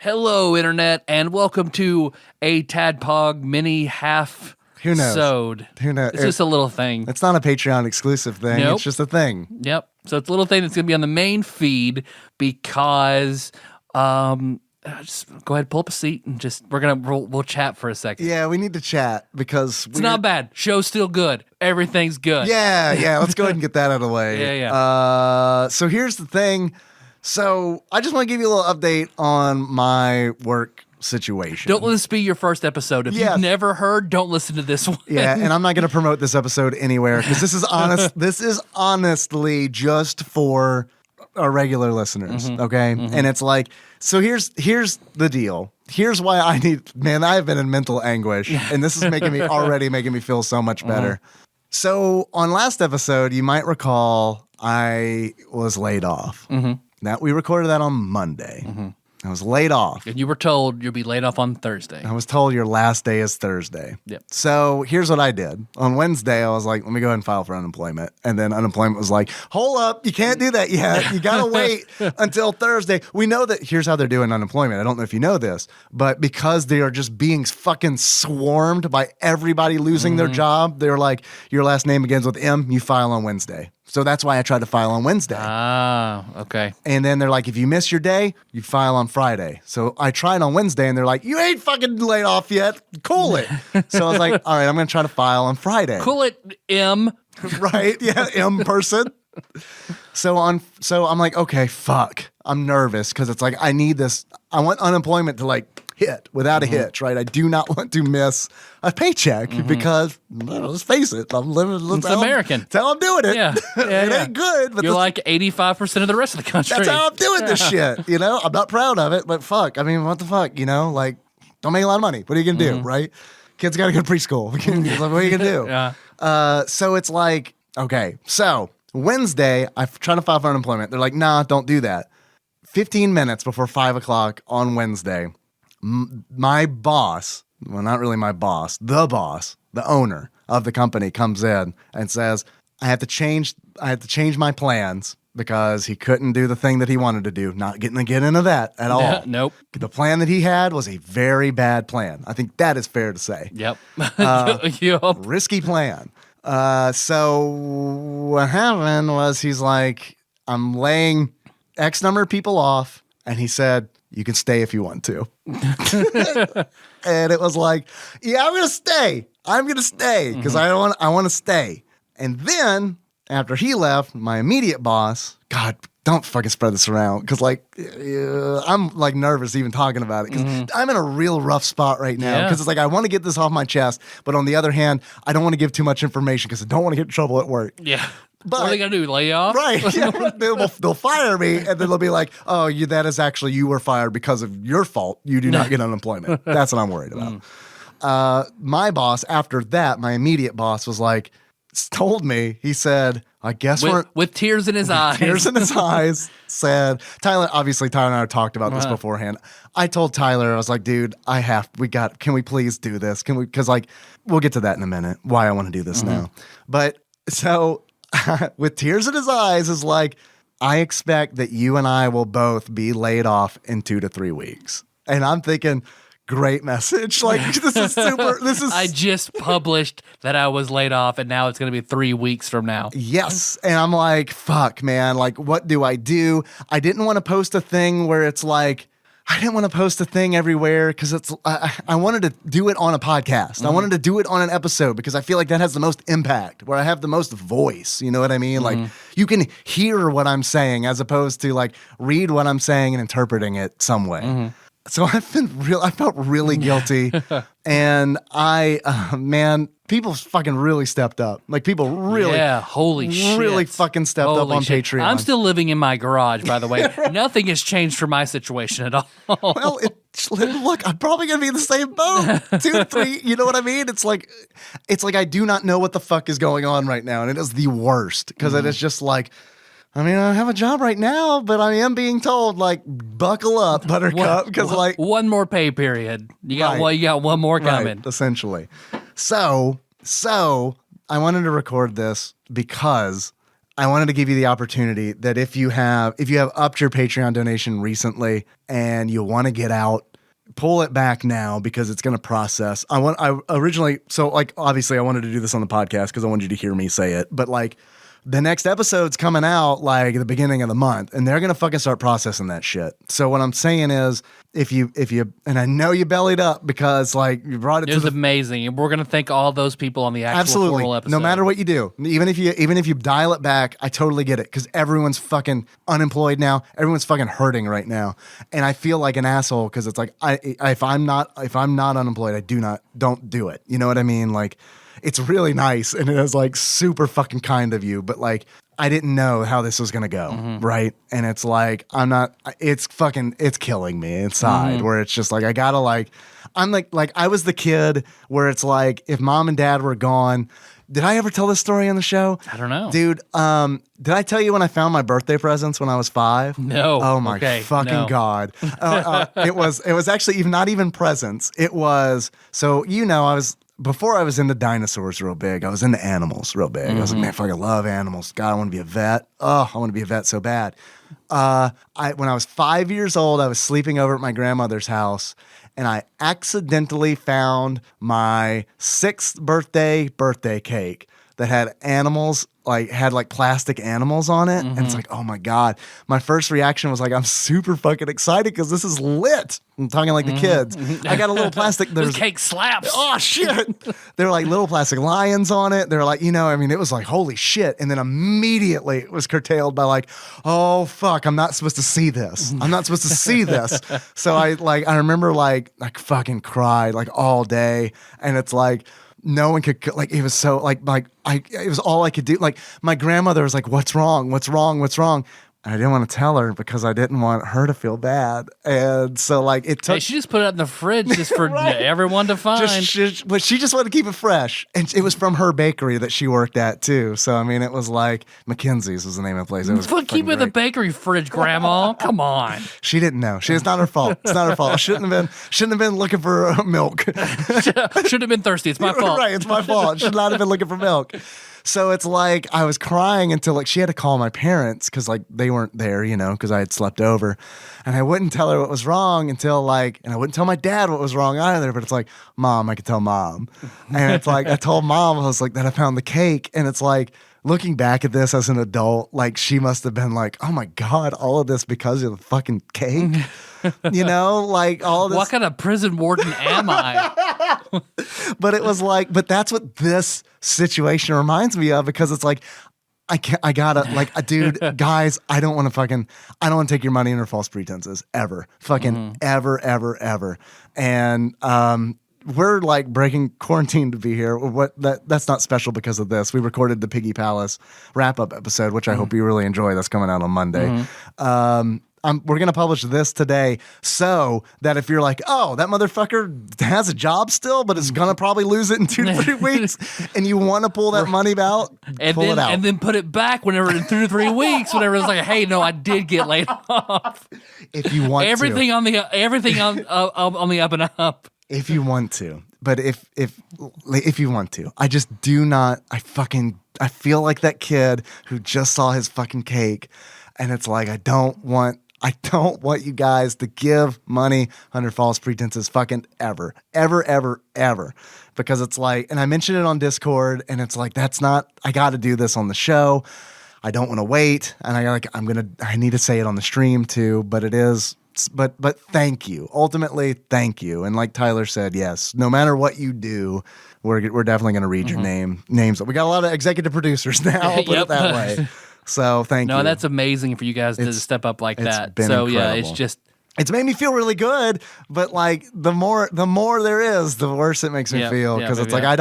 Hello, Internet, and welcome to a TADPOG mini half. Who knows? Who knows? It's just a little thing. It's not a Patreon exclusive thing. Nope. It's just a thing. Yep. So it's a little thing that's going to be on the main feed because, just go ahead, pull up a seat, and we'll chat for a second. Yeah, we need to chat because It's not bad. Show's still good. Everything's good. Yeah. Let's go ahead and get that out of the way. Yeah. So here's the thing. So I just want to give you a little update on my work situation. Don't let this be your first episode. If you've never heard, don't listen to this one. Yeah, and I'm not going to promote this episode anywhere because this is honest. This is honestly just for our regular listeners, okay? Mm-hmm. And it's like, so here's the deal. Here's why I've been in mental anguish, and this is already making me feel so much better. Mm-hmm. So on last episode, you might recall I was laid off. Mm-hmm. Now, we recorded that on Monday. Mm-hmm. I was laid off. And you were told you'll be laid off on Thursday. I was told your last day is Thursday. Yep. So here's what I did. On Wednesday, I was like, let me go ahead and file for unemployment. And then unemployment was like, hold up, you can't do that yet. You got to wait until Thursday. We know that here's how they're doing unemployment. I don't know if you know this, but because they are just being fucking swarmed by everybody losing their job, they're like, your last name begins with M, you file on Wednesday. So that's why I tried to file on Wednesday. Ah, okay. And then they're like, if you miss your day, you file on Friday. So I tried on Wednesday, and they're like, you ain't fucking laid off yet. Cool it. So I was like, all right, I'm going to try to file on Friday. Cool it, M. Right? Yeah, M person. So I'm like, okay, fuck. I'm nervous because it's like, I need this. I want unemployment to like hit without a hitch, right? I do not want to miss a paycheck because, let's face it, I'm living. It's American. That's how I'm doing it. Yeah. It ain't good. But you're like 85% of the rest of the country. That's how I'm doing this shit. You know, I'm not proud of it, but fuck. I mean, what the fuck? You know, like, don't make a lot of money. What are you gonna do, right? Kids got to go to preschool. What are you gonna do? Yeah. So it's like, okay, so Wednesday, I'm trying to file for unemployment. They're like, nah, don't do that. 15 minutes before 5 o'clock on Wednesday, my boss, well, not really my boss, the owner of the company comes in and says, I have to change my plans because he couldn't do the thing that he wanted to do. Not getting to get into that at all. Nope. The plan that he had was a very bad plan. I think that is fair to say. Yep. Yep. Risky plan. So what happened was he's like, I'm laying X number of people off, and he said, you can stay if you want to. And it was like, yeah, I'm going to stay because I want to stay. And then after he left, my immediate boss, God, don't fucking spread this around because like I'm like nervous even talking about it because I'm in a real rough spot right now because it's like I want to get this off my chest, but on the other hand, I don't want to give too much information because I don't want to get in trouble at work. Yeah. But, what are they going to do, lay you off? Right. Yeah, they'll fire me, and then they'll be like, oh, you were fired because of your fault. You do not get unemployment. That's what I'm worried about. My boss, after that, my immediate boss was like, told me, he said, I guess with tears in his eyes. Tears in his eyes, said, Tyler and I talked about this beforehand. I told Tyler, I was like, dude, can we please do this? Because like, we'll get to that in a minute, why I want to do this now. But so with tears in his eyes is like, I expect that you and I will both be laid off in 2 to 3 weeks. And I'm thinking, great message. Like, this is super. I just published that I was laid off, and now it's going to be 3 weeks from now. Yes. And I'm like, fuck, man. Like, what do? I didn't want to post a thing where it's like, I didn't want to post a thing everywhere because I wanted to do it on a podcast. I wanted to do it on an episode because I feel like that has the most impact, where I have the most voice. You know what I mean? Like, you can hear what I'm saying as opposed to like read what I'm saying and interpreting it some way. So I felt really guilty, and people fucking really stepped up. Like people really, holy shit, really fucking stepped up on Patreon. I'm still living in my garage, by the way. Nothing has changed for my situation at all. Well, look, I'm probably gonna be in the same boat. 2 to 3, you know what I mean? It's like I do not know what the fuck is going on right now, and it is the worst because it is just like. I mean, I have a job right now, but I am being told, like, buckle up, Buttercup, because, like... One more pay period. You got one more coming. Right, essentially. So, I wanted to record this because I wanted to give you the opportunity that if you have upped your Patreon donation recently and you want to get out, pull it back now because it's going to process. I originally, so like, obviously I wanted to do this on the podcast because I wanted you to hear me say it, but like the next episode's coming out like the beginning of the month and they're going to fucking start processing that shit. So what I'm saying is if you, and I know you bellied up because like you brought it was amazing. And we're going to thank all those people on the actual formal episode. No matter what you do, even if you dial it back, I totally get it because everyone's fucking unemployed now. Everyone's fucking hurting right now. And I feel like an asshole because it's like, if I'm not unemployed, don't do it. You know what I mean? Like, it's really nice and it is like super fucking kind of you, but like I didn't know how this was gonna go, right? And it's like it's killing me inside where it's just like I gotta like I'm like I was the kid where it's like if mom and dad were gone. Did I ever tell this story on the show? I don't know. Dude, did I tell you when I found my birthday presents when I was 5? No. Oh my fucking God. It was actually not even presents. It was, so before I was into dinosaurs real big, I was into animals real big. I was like, man, fucking love animals. God, I want to be a vet. Oh, I want to be a vet so bad. When I was 5 years old, I was sleeping over at my grandmother's house, and I accidentally found my 6th birthday cake that had animals, had plastic animals on it. And it's like, oh my God. My first reaction was like, I'm super fucking excited because this is lit. I'm talking like the kids. I got a little plastic. This cake slaps. Oh shit. They were like little plastic lions on it. They're like, it was like, holy shit. And then immediately it was curtailed by like, oh fuck, I'm not supposed to see this. I'm not supposed to see this. So I remember like fucking cried like all day. And it's like, no one could, like, it was so it was all I could do. Like my grandmother was like, what's wrong? What's wrong? What's wrong? And I didn't want to tell her because I didn't want her to feel bad. And so like it took. Hey, she just put it in the fridge just for everyone to find. But she just wanted to keep it fresh. And it was from her bakery that she worked at too. So I mean, it was like Mackenzie's was the name of the place. It was keep it in the bakery fridge, Grandma. Come on. She didn't know. It's not her fault. It's not her fault. I shouldn't have been looking for milk. Shouldn't have been thirsty. It's my fault. Right, it's my fault. Should not have been looking for milk. So it's like I was crying until like she had to call my parents because like they weren't there, because I had slept over, and I wouldn't tell her what was wrong until and I wouldn't tell my dad what was wrong either. But it's like, Mom, I could tell Mom, and it's like I told Mom I was like that I found the cake, and it's like looking back at this as an adult, like she must have been like, oh my God, all of this because of the fucking cake. Like all of this. What kind of prison warden am I? But it was like, but that's what this situation reminds me of because it's like, I gotta, like, dude, guys, I don't want to take your money under false pretenses ever. Fucking ever, ever, ever. And, we're like breaking quarantine to be here. That's not special because of this. We recorded the Piggy Palace wrap-up episode, which I hope you really enjoy. That's coming out on Monday. We're going to publish this today so that if you're like, oh, that motherfucker has a job still, but is going to probably lose it in 2 to 3 weeks, and you want to pull that money out, pull it out. And then put it back whenever in 2 to 3 weeks, whenever it's like, hey, no, I did get laid off. If you want everything on the up and up. If you want to. But if you want to. I just do not, I feel like that kid who just saw his fucking cake, and it's like, I don't want you guys to give money under false pretenses fucking ever, ever, ever, ever. Because it's like, and I mentioned it on Discord, and it's like, I got to do this on the show. I don't want to wait. And I need to say it on the stream too, but it is, but thank you. Ultimately, thank you. And like Tyler said, yes, no matter what you do, we're definitely going to read your names. We got a lot of executive producers now, I'll put it that way. So thank you. No, that's amazing for you guys to step up like that. So incredible. Yeah, it's made me feel really good, but like the more there is, the worse it makes me feel because it's like I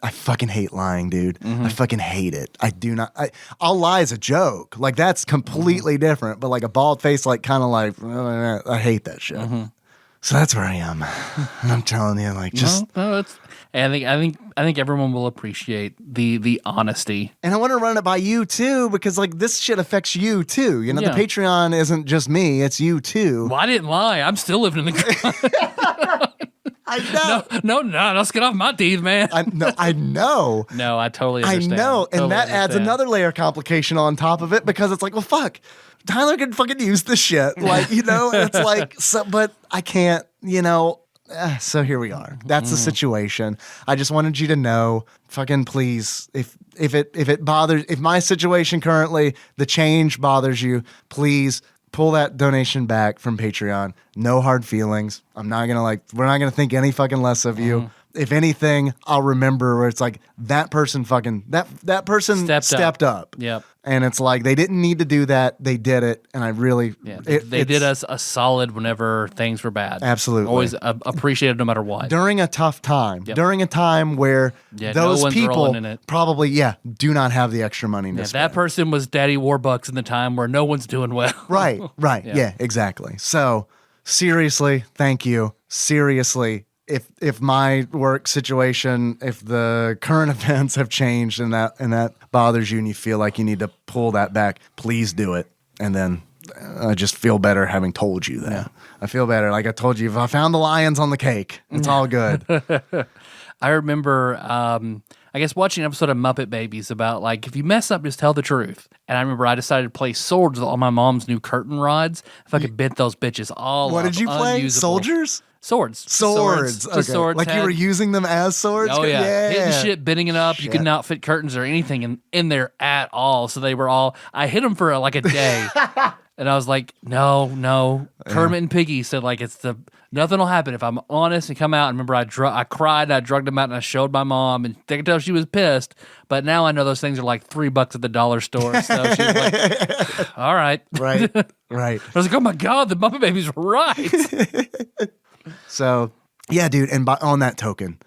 fucking hate lying, dude. I fucking hate it. I do not. I'll lie as a joke, like that's completely different. But like a bald face, like kind of like I hate that shit. So that's where I am, and I'm telling you, like just. No, I think everyone will appreciate the honesty. And I want to run it by you too, because like this shit affects you too. The Patreon isn't just me; it's you too. Well, I didn't lie. I'm still living in the. I know. No, let's get off my teeth, man. I know. No, I totally understand. I know. And Totally that adds understand. another layer of complication on top of it because it's like, well, fuck, Tyler can fucking use this shit. Like, it's like, so, but I can't, so here we are. That's the situation. I just wanted you to know, fucking please, if my situation currently, the change bothers you, please pull that donation back from Patreon. No hard feelings. I'm not gonna we're not gonna think any fucking less of you. If anything, I'll remember where it's like that person that person stepped up. Yep. And it's like they didn't need to do that. They did it, and I really they did us a solid whenever things were bad. Absolutely, always appreciated no matter what. During a tough time, during a time where those people probably do not have the extra money to spend. That person was Daddy Warbucks in the time where no one's doing well. Right. Yeah, exactly. So seriously, thank you. Seriously. If my work situation, if the current events have changed and that bothers you and you feel like you need to pull that back, please do it. And then I just feel better having told you that. Yeah. I feel better. Like I told you, if I found the lions on the cake, it's all good. I remember, I guess watching an episode of Muppet Babies about like, if you mess up, just tell the truth. And I remember I decided to play swords with all my mom's new curtain rods. If I could bent those bitches all What did you play? unusable. Soldiers? Swords. Okay. Swords. Like you were using them as swords? Oh, yeah. Hitting Yeah. shit, bending it up. Shit. You could not fit curtains or anything in there at all. So they were all, I hit them for like a day. And I was like, no. Kermit and Piggy said like, nothing will happen if I'm honest and come out. And remember, I cried, I drugged them out, and I showed my mom, and they could tell she was pissed. But now I know those things are like $3 at the dollar store. So she was like, all right. Right. I was like, oh my God, the Muppet Babies were right. So, yeah, dude. And on that token,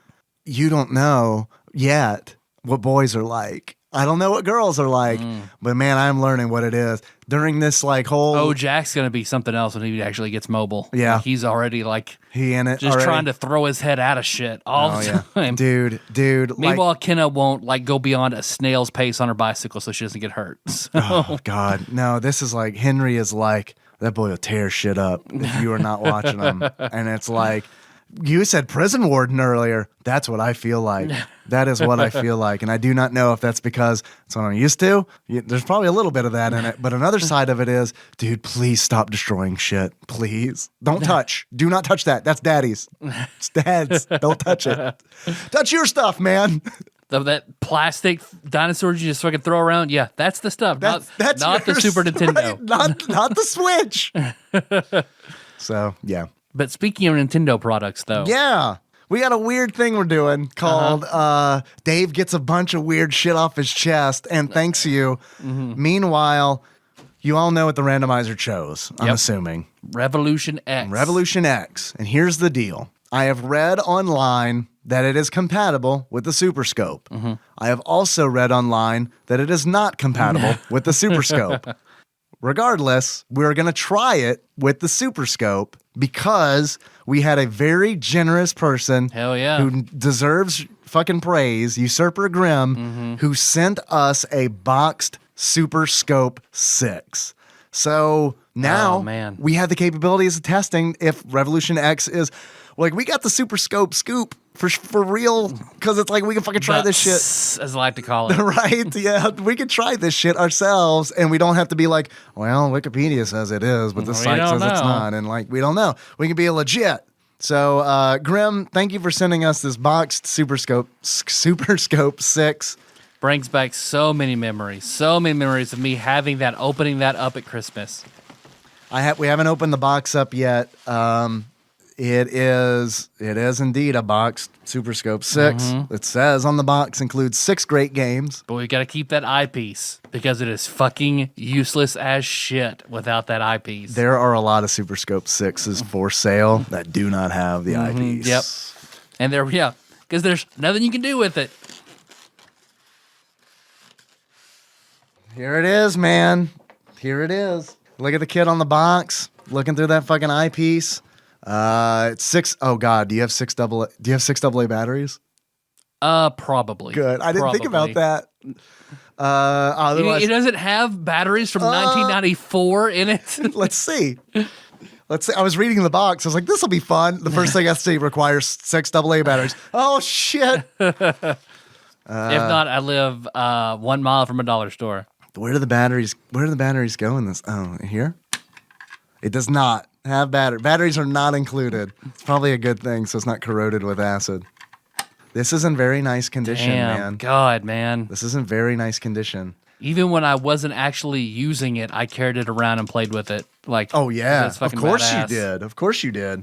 you don't know yet what boys are like. I don't know what girls are like, but man, I'm learning what it is during this like whole. Oh, Jack's gonna be something else when he actually gets mobile. Yeah, like, he's already like he in it, just already trying to throw his head out of shit all the time, dude. Meanwhile, Kenna won't like go beyond a snail's pace on her bicycle so she doesn't get hurt. So. Oh God, no! This is like Henry is like that boy will tear shit up if you are not watching him, and it's like. You said prison warden earlier. That's what I feel like. That is what I feel like. And I do not know if that's because it's what I'm used to. There's probably a little bit of that in it. But another side of it is, dude, please stop destroying shit. Please. Don't touch. Do not touch that. That's daddy's. It's dad's. Don't touch it. Touch your stuff, man. That plastic dinosaurs you just fucking throw around. Yeah, that's the stuff. That's not the Super Nintendo. Right? Not the Switch. So, yeah. But speaking of Nintendo products, though. Yeah. We got a weird thing we're doing called Dave gets a bunch of weird shit off his chest and thanks you. Mm-hmm. Meanwhile, you all know what the randomizer chose, I'm assuming. Revolution X. Revolution X. And here's the deal. I have read online that it is compatible with the Super Scope. Mm-hmm. I have also read online that it is not compatible with the Super Scope. Regardless, we're going to try it with the Super Scope because we had a very generous person who deserves fucking praise, Usurper Grimm, who sent us a boxed Super Scope 6. So now we have the capabilities of testing if Revolution X is... Like, we got the Super Scope scoop for real, because it's like we can fucking try this shit. As I like to call it. Right? Yeah, we can try this shit ourselves, and we don't have to be like, well, Wikipedia says it is, but the site says it's not, and like, we don't know. We can be legit. So, Grim, thank you for sending us this boxed Super Scope 6. Brings back so many memories of me having that, opening that up at Christmas. We haven't opened the box up yet. It is indeed a boxed Super Scope 6. Mm-hmm. It says on the box includes 6 great games. But we got to keep that eyepiece because it is fucking useless as shit without that eyepiece. There are a lot of Super Scope 6s for sale that do not have the eyepiece. Yep. And because there's nothing you can do with it. Here it is, man. Here it is. Look at the kid on the box, looking through that fucking eyepiece. It's 6. Oh God, do you have 6 AA batteries? Probably. Good. I didn't think about that. It doesn't have batteries from 1994 in it. Let's see. let's say I was reading the box. I was like, this will be fun. The first thing I see requires 6 AA batteries. Oh shit. If not, I live 1 mile from a dollar store. Where do the batteries go in this? Oh, here? It does not have battery. Batteries are not included. It's probably a good thing so it's not corroded with acid. This is in very nice condition, man. God, man. This is in very nice condition. Even when I wasn't actually using it, I carried it around and played with it. Like, oh yeah, it's fucking of course badass. you did. Of course you did.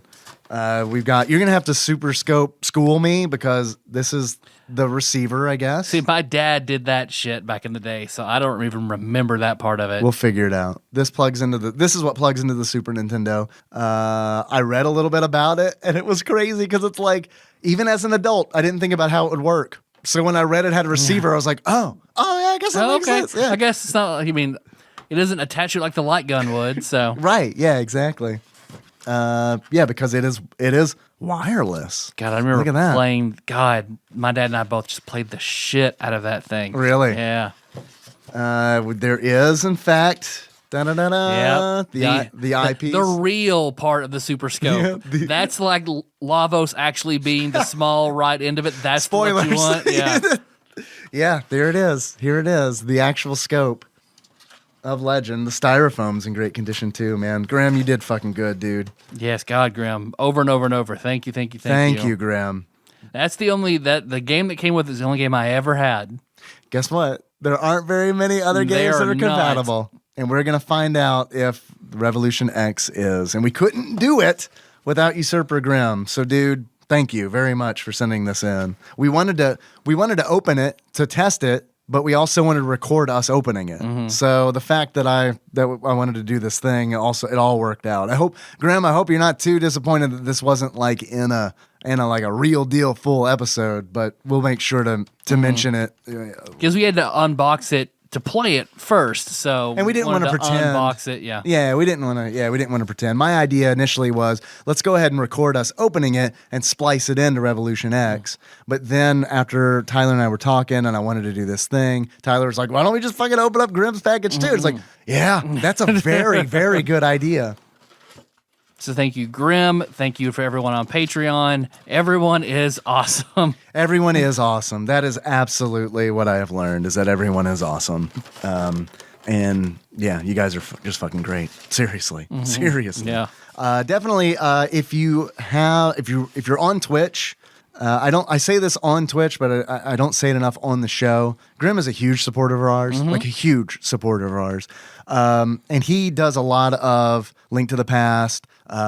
You're gonna have to super scope school me because this is the receiver, I guess. See, my dad did that shit back in the day, so I don't even remember that part of it. We'll figure it out. This is what plugs into the Super Nintendo. I read a little bit about it, and it was crazy because it's like, even as an adult, I didn't think about how it would work. So when I read it had a receiver, I was like, oh yeah, I guess that makes sense. Yeah. I guess it's not. I mean, it doesn't attach it like the light gun would. So right, yeah, exactly. Because it is wireless. God, I remember Look at that. playing. God, my dad and I both just played the shit out of that thing. Really? Yeah. There is, in fact, Yep. the eyepiece. The real part of the Super Scope. Yeah, that's like Lavos actually being the small right end of it. That's spoilers. what you want. Yeah. Yeah, there it is. Here it is. The actual scope of legend. The styrofoam's in great condition too, man. Graham, you did fucking good, dude. Yes, God, Graham. Over and over and over. Thank you. Thank you, Graham. That's the game that came with it is the only game I ever had. Guess what? There aren't very many other games that are compatible. And we're going to find out if Revolution X is. And we couldn't do it without Usurper Grimm. So, dude, thank you very much for sending this in. We wanted to open it to test it, but we also wanted to record us opening it. Mm-hmm. So the fact that I wanted to do this thing, it all worked out. I hope you're not too disappointed that this wasn't like in a like a real deal full episode, but we'll make sure to mention it. Because we had to unbox it to play it first, and we didn't want to pretend. Unbox it, we didn't want to pretend. My idea initially was, let's go ahead and record us opening it and splice it into Revolution X. But then after Tyler and I were talking, and I wanted to do this thing, Tyler was like, "Why don't we just fucking open up Grimm's package too?" It's like, yeah, that's a very, very good idea. So thank you, Grimm. Thank you for everyone on Patreon. Everyone is awesome. Everyone is awesome. That is absolutely what I have learned, is that everyone is awesome. And yeah, you guys are just fucking great. Seriously. Yeah. Definitely. If you're on Twitch, I say this on Twitch, but I don't say it enough on the show. Grimm is a huge supporter of ours, like a huge supporter of ours. And he does a lot of Link to the Past,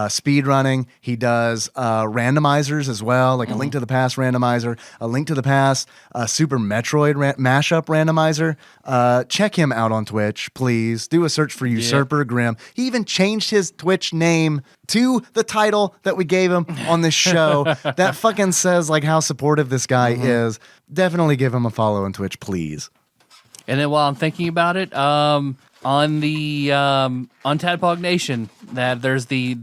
speed running. He does randomizers as well, like a Link to the Past randomizer, a Link to the Past Super Metroid mashup randomizer. Check him out on Twitch, please. Do a search for Usurper Grimm. He even changed his Twitch name to the title that we gave him on this show. That fucking says like how supportive this guy is. Definitely give him a follow on Twitch, please. And then while I'm thinking about it, on TADPOG Nation, that there's the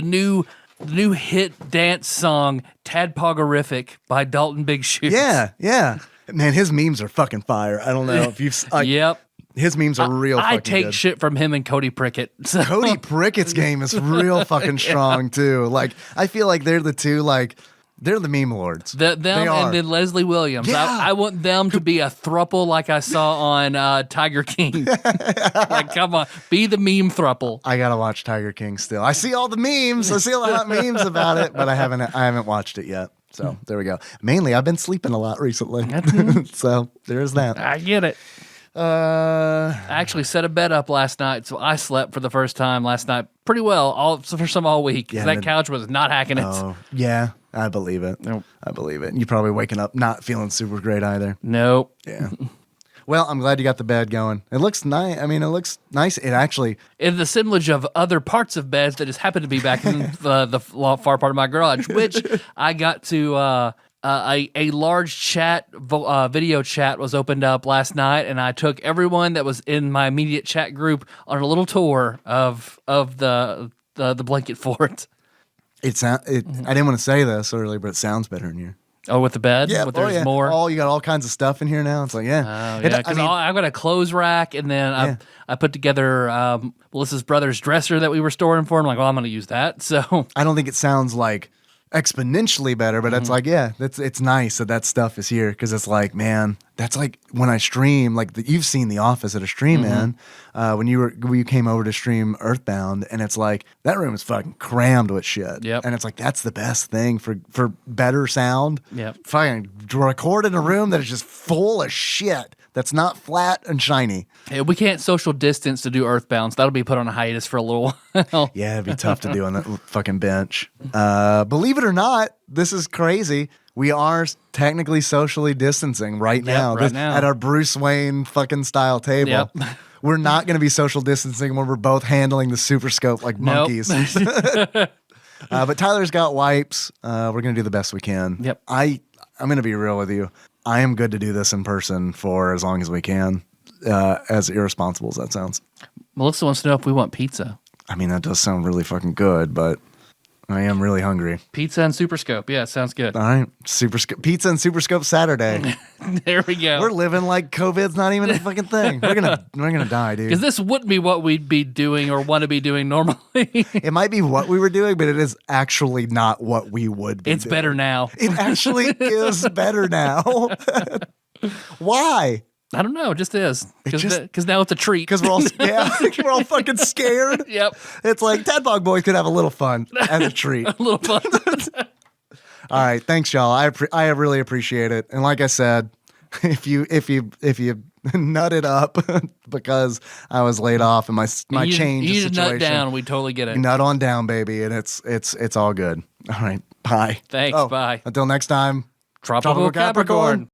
new hit dance song "Tadpogerific" by Dalton Big Shoes. Yeah. Man, his memes are fucking fire. I don't know if you've. Yep. His memes are real. I fucking take good. shit from him and Cody Prickett. So. Cody Prickett's game is real fucking strong too. Like I feel like they're the two like. They're the meme lords. Them and then Leslie Williams. Yeah. I want them to be a thruple like I saw on Tiger King. Like, come on, be the meme thruple. I gotta watch Tiger King still. I see all the memes. I see all the hot memes about it, but I haven't watched it yet. So there we go. Mainly, I've been sleeping a lot recently. So there's that. I get it. I actually set a bed up last night, so I slept for the first time last night pretty well, all week. Because that couch was not hacking it. Oh, yeah. I believe it. Nope. I believe it. You're probably waking up not feeling super great either. Nope. Yeah. Well, I'm glad you got the bed going. It looks nice. I mean, it looks nice. It actually... In the assemblage of other parts of beds that just happened to be back in the far part of my garage, which I got to... a large video chat was opened up last night, and I took everyone that was in my immediate chat group on a little tour of the blanket fort. I didn't want to say this earlier, but it sounds better in here. Oh, with the bed? Yeah, With there's more? Oh, you got all kinds of stuff in here now. It's like, yeah. Oh, yeah, because I've got a clothes rack, and then I put together Melissa's brother's dresser that we were storing for him. Like, well, I'm going to use that. So I don't think it sounds like exponentially better, but it's like, yeah, it's nice that stuff is here because it's like, man, that's like when I stream, like you've seen The Office at a stream, man. When you came over to stream Earthbound, and it's like that room is fucking crammed with shit. Yep. And it's like that's the best thing for better sound. Yep. Fucking record in a room that is just full of shit. That's not flat and shiny. yeah, we can't social distance to do Earthbound, so that'll be put on a hiatus for a little while. Yeah, it'd be tough to do on that fucking bench. Believe it or not, this is crazy. We are technically socially distancing right now. right now. At our Bruce Wayne fucking style table. Yep. We're not going to be social distancing when we're both handling the super scope like monkeys. But Tyler's got wipes. We're going to do the best we can. Yep. I'm going to be real with you. I am good to do this in person for as long as we can, as irresponsible as that sounds. Melissa wants to know if we want pizza. I mean, that does sound really fucking good, but I am really hungry. Pizza and Super Scope. Yeah, sounds good. All right. Pizza and Super Scope Saturday. There we go. We're living like COVID's not even a fucking thing. We're gonna die, dude. Because this wouldn't be what we'd be doing or want to be doing normally. It might be what we were doing, but it is actually not what we would be It's doing. better now. It actually is better now. Why? I don't know. It just is. just- Because now it's a treat. Because we're all we're all fucking scared. Yep. It's like TADPOG boys could have a little fun as a treat. A little fun. All right, thanks, y'all. I really appreciate it. And like I said, if you nutted up because I was laid off and my change You need to situation, nut down. We totally get it. nut on down, baby, and it's all good. All right, bye. Thanks. Bye. Until next time. Tropical Capricorn.